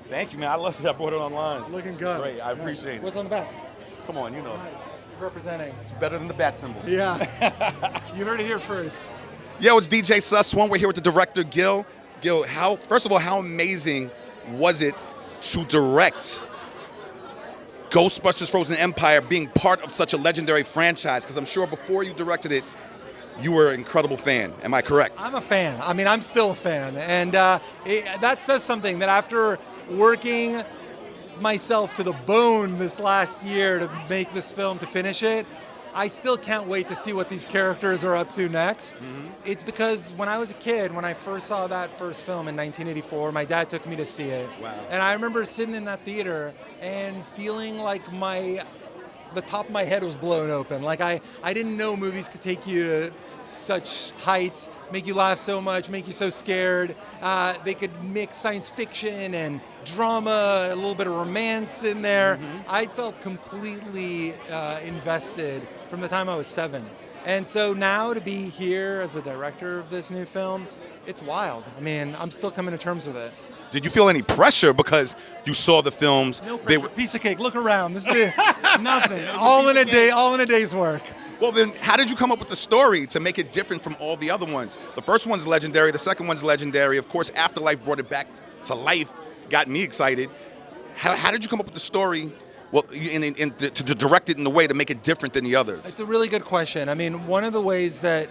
Thank you, man. I love it. I bought it online. Looking It's good. great. I appreciate it. What's on the back? Come on, you know. Representing. It's better than the bat symbol. Yeah. You heard it here first. Yo, it's DJ Sus One. We're here with the director, Gil. Gil, first of all, how amazing was it to direct Ghostbusters Frozen Empire, being part of such a legendary franchise? Because I'm sure before you directed it, you were an incredible fan. Am I correct? I'm a fan. I mean, I'm still a fan. And that says something that after working myself to the bone this last year to make this film, to finish it, I still can't wait to see what these characters are up to next. Mm-hmm. It's because when I was a kid, when I first saw that first film in 1984, my dad took me to see it. Wow. And I remember sitting in that theater and feeling like the top of my head was blown open. Like I didn't know movies could take you to such heights, make you laugh so much, make you so scared. They could mix science fiction and drama, a little bit of romance in there. Mm-hmm. I felt completely invested from the time I was 7. And so now to be here as the director of this new film, it's wild. I mean, I'm still coming to terms with it. Did you feel any pressure because you saw the films? No pressure. Piece of cake. Look around. This is nothing. All in a day. All in a day's work. Well, then, how did you come up with the story to make it different from all the other ones? The first one's legendary. The second one's legendary. Of course, Afterlife brought it back to life, got me excited. How did you come up with the story? Well, to direct it in a way to make it different than the others? It's a really good question. I mean, one of the ways that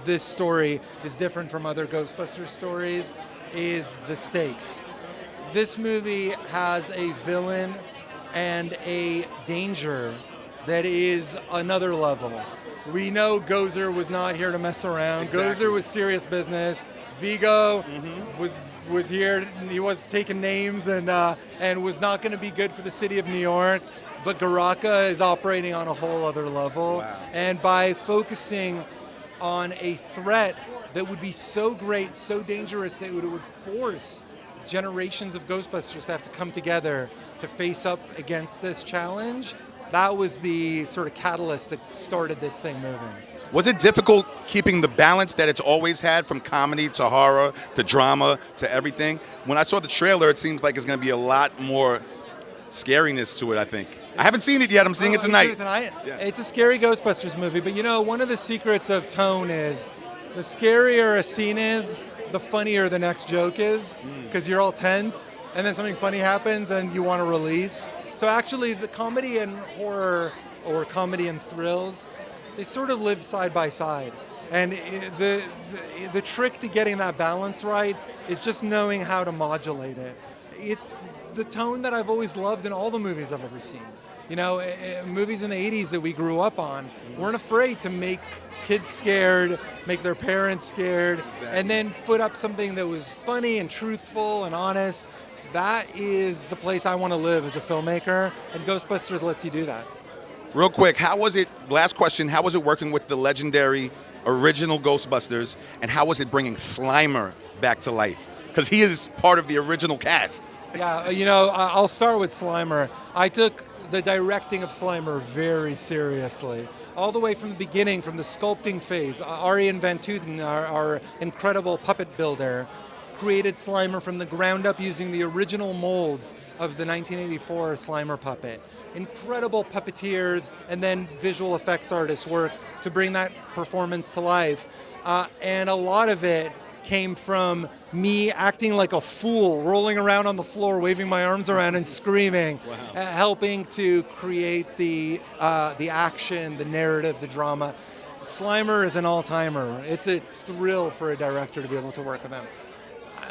this story is different from other Ghostbusters stories is the stakes. This movie has a villain and a danger that is another level. We know Gozer was not here to mess around. Exactly. Gozer was serious business. Vigo was here. He was taking names and was not going to be good for the city of New York. But Garaka is operating on a whole other level. Wow. And by focusing on a threat that would be so great, so dangerous, that it would force generations of Ghostbusters to have to come together to face up against this challenge, that was the sort of catalyst that started this thing moving. Was it difficult keeping the balance that it's always had, from comedy to horror to drama to everything? When I saw the trailer, it seems like it's going to be a lot more scariness to it, I think. I haven't seen it yet. I'm seeing it tonight. Yeah. It's a scary Ghostbusters movie, but you know, one of the secrets of tone is the scarier a scene is, the funnier the next joke is, because you're all tense, and then something funny happens and you want to release. So actually, the comedy and horror, or comedy and thrills, they sort of live side by side. And the trick to getting that balance right is just knowing how to modulate it. It's the tone that I've always loved in all the movies I've ever seen. You know, movies in the 80s that we grew up on weren't afraid to make kids scared, make their parents scared, and then put up something that was funny and truthful and honest. That is the place I want to live as a filmmaker, and Ghostbusters lets you do that. Real quick, how was it, last question, how was it working with the legendary original Ghostbusters, and how was it bringing Slimer back to life? Because he is part of the original cast. Yeah, you know, I'll start with Slimer. I took the directing of Slimer very seriously. All the way from the beginning, from the sculpting phase. Arjen van Tuten, our incredible puppet builder, created Slimer from the ground up using the original molds of the 1984 Slimer puppet. Incredible puppeteers and then visual effects artists work to bring that performance to life. And a lot of it came from me acting like a fool, rolling around on the floor, waving my arms around and screaming, helping to create the action, the narrative, the drama. Slimer is an all-timer. It's a thrill for a director to be able to work with him.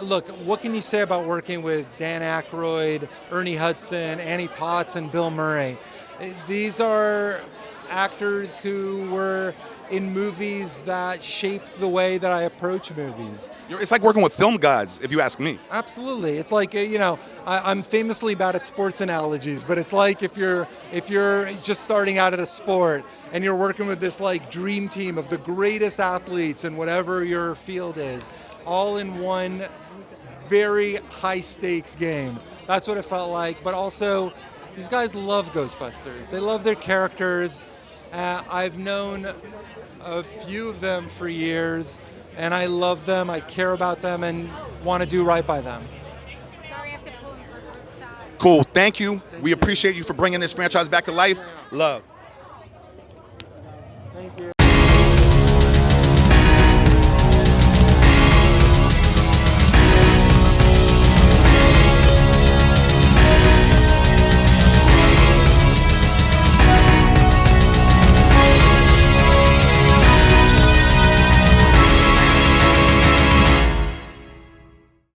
Look, what can you say about working with Dan Aykroyd, Ernie Hudson, Annie Potts, and Bill Murray? These are actors who were in movies that shaped the way that I approach movies. It's like working with film gods, if you ask me. Absolutely. It's like, you know, I'm famously bad at sports analogies, but it's like if you're just starting out at a sport and you're working with this like dream team of the greatest athletes in whatever your field is, all in one very high stakes game. That's what it felt like. But also, these guys love Ghostbusters. They love their characters. I've known a few of them for years, and I love them, I care about them, and want to do right by them. Sorry, I have to pull him Cool. Thank you. We appreciate you for bringing this franchise back to life. Love.